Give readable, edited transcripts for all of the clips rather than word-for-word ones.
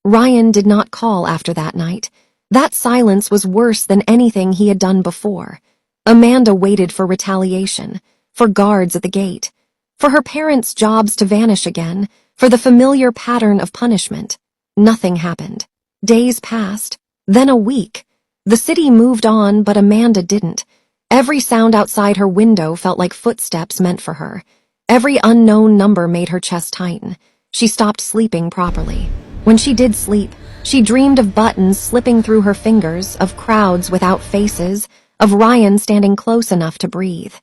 Ryan did not call after that night. That silence was worse than anything he had done before. Amanda waited for retaliation, for guards at the gate, for her parents' jobs to vanish again, for the familiar pattern of punishment. Nothing happened. Days passed, then a week. The city moved on, but Amanda didn't. Every sound outside her window felt like footsteps meant for her. Every unknown number made her chest tighten. She stopped sleeping properly. When she did sleep, she dreamed of buttons slipping through her fingers, of crowds without faces, of Ryan standing close enough to breathe.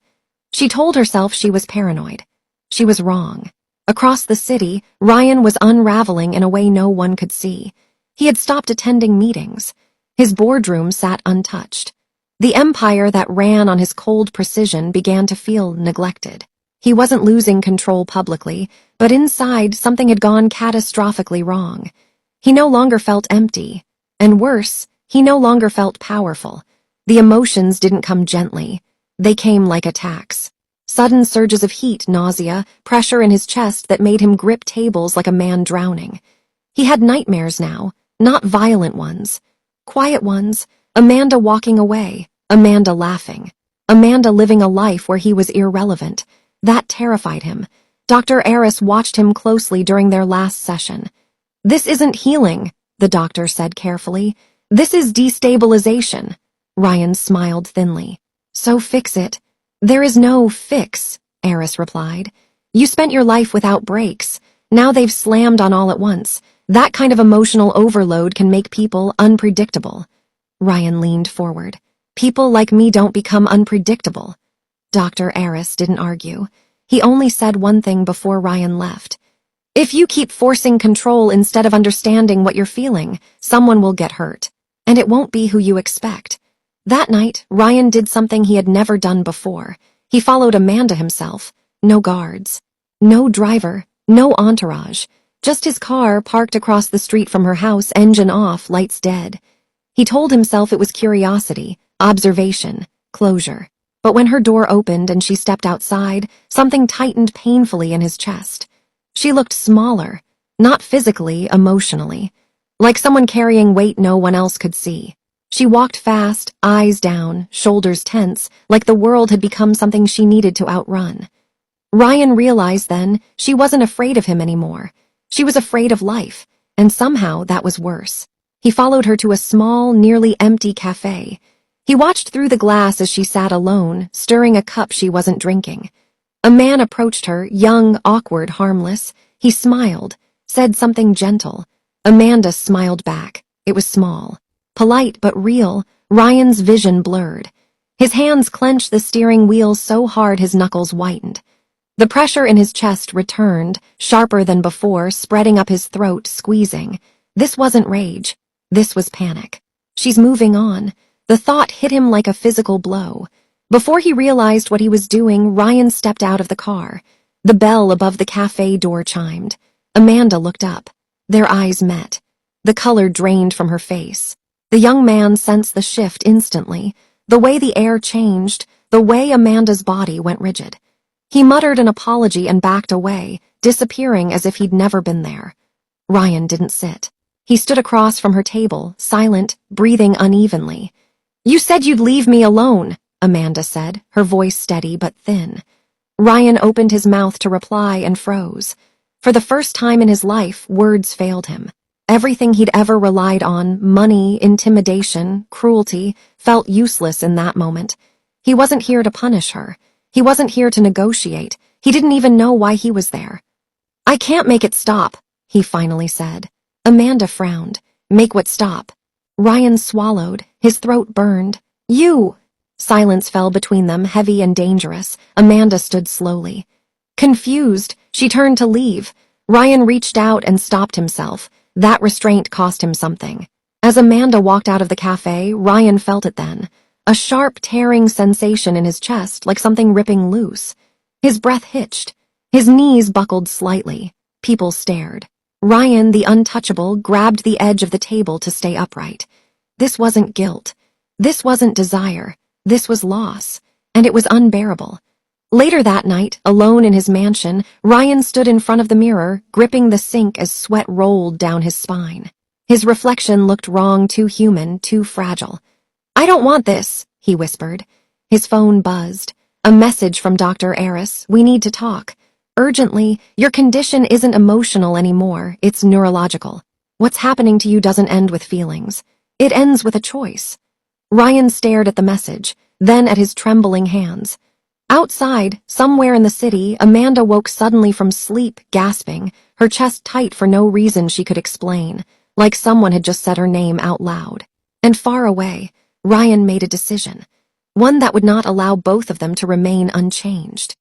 She told herself she was paranoid. She was wrong. Across the city, Ryan was unraveling in a way no one could see. He had stopped attending meetings. His boardroom sat untouched. The empire that ran on his cold precision began to feel neglected. He wasn't losing control publicly, but inside something had gone catastrophically wrong. He no longer felt empty, and worse, he no longer felt powerful. The emotions didn't come gently. They came like attacks. Sudden surges of heat, nausea, pressure in his chest that made him grip tables like a man drowning. He had nightmares now, not violent ones. Quiet ones, Amanda walking away, Amanda laughing, Amanda living a life where he was irrelevant. That terrified him. Dr. Aris watched him closely during their last session. "This isn't healing," the doctor said carefully. "This is destabilization." Ryan smiled thinly. "So fix it." "There is no fix," Aris replied. "You spent your life without breaks. Now they've slammed on all at once. That kind of emotional overload can make people unpredictable." Ryan leaned forward. "People like me don't become unpredictable." Dr. Aris didn't argue. He only said one thing before Ryan left. "If you keep forcing control instead of understanding what you're feeling, someone will get hurt. And it won't be who you expect." That night, Ryan did something he had never done before. He followed Amanda himself. No guards. No driver. No entourage. Just his car parked across the street from her house, engine off, lights dead. He told himself it was curiosity, observation, closure. But when her door opened and she stepped outside, something tightened painfully in his chest. She looked smaller, not physically, emotionally, like someone carrying weight no one else could see. She walked fast, eyes down, shoulders tense, like the world had become something she needed to outrun. Ryan realized then she wasn't afraid of him anymore. She was afraid of life, and somehow that was worse. He followed her to a small, nearly empty cafe. He watched through the glass as she sat alone, stirring a cup she wasn't drinking. A man approached her, young, awkward, harmless. He smiled, said something gentle. Amanda smiled back. It was small. Polite but real, Ryan's vision blurred. His hands clenched the steering wheel so hard his knuckles whitened. The pressure in his chest returned, sharper than before, spreading up his throat, squeezing. This wasn't rage. This was panic. She's moving on. The thought hit him like a physical blow. Before he realized what he was doing, Ryan stepped out of the car. The bell above the cafe door chimed. Amanda looked up. Their eyes met. The color drained from her face. The young man sensed the shift instantly, the way the air changed, the way Amanda's body went rigid. He muttered an apology and backed away, disappearing as if he'd never been there. Ryan didn't sit. He stood across from her table, silent, breathing unevenly. "You said you'd leave me alone," Amanda said, her voice steady but thin. Ryan opened his mouth to reply and froze. For the first time in his life, words failed him. Everything he'd ever relied on, money, intimidation, cruelty, felt useless in that moment. He wasn't here to punish her. He wasn't here to negotiate. He didn't even know why he was there. "I can't make it stop," he finally said. Amanda frowned. "Make what stop?" Ryan swallowed. His throat burned. "You!" Silence fell between them, heavy and dangerous. Amanda stood slowly. Confused, she turned to leave. Ryan reached out and stopped himself. That restraint cost him something. As Amanda walked out of the cafe, Ryan felt it then. A sharp, tearing sensation in his chest, like something ripping loose. His breath hitched. His knees buckled slightly. People stared. Ryan, the untouchable, grabbed the edge of the table to stay upright. This wasn't guilt. This wasn't desire. This was loss. And it was unbearable. Later that night, alone in his mansion, Ryan stood in front of the mirror, gripping the sink as sweat rolled down his spine. His reflection looked wrong, too human, too fragile. "I don't want this," he whispered. His phone buzzed. "A message from Dr. Eris. We need to talk. Urgently, your condition isn't emotional anymore, it's neurological. What's happening to you doesn't end with feelings. It ends with a choice." Ryan stared at the message, then at his trembling hands. Outside, somewhere in the city, Amanda woke suddenly from sleep, gasping, her chest tight for no reason she could explain, like someone had just said her name out loud. And far away, Ryan made a decision, one that would not allow both of them to remain unchanged.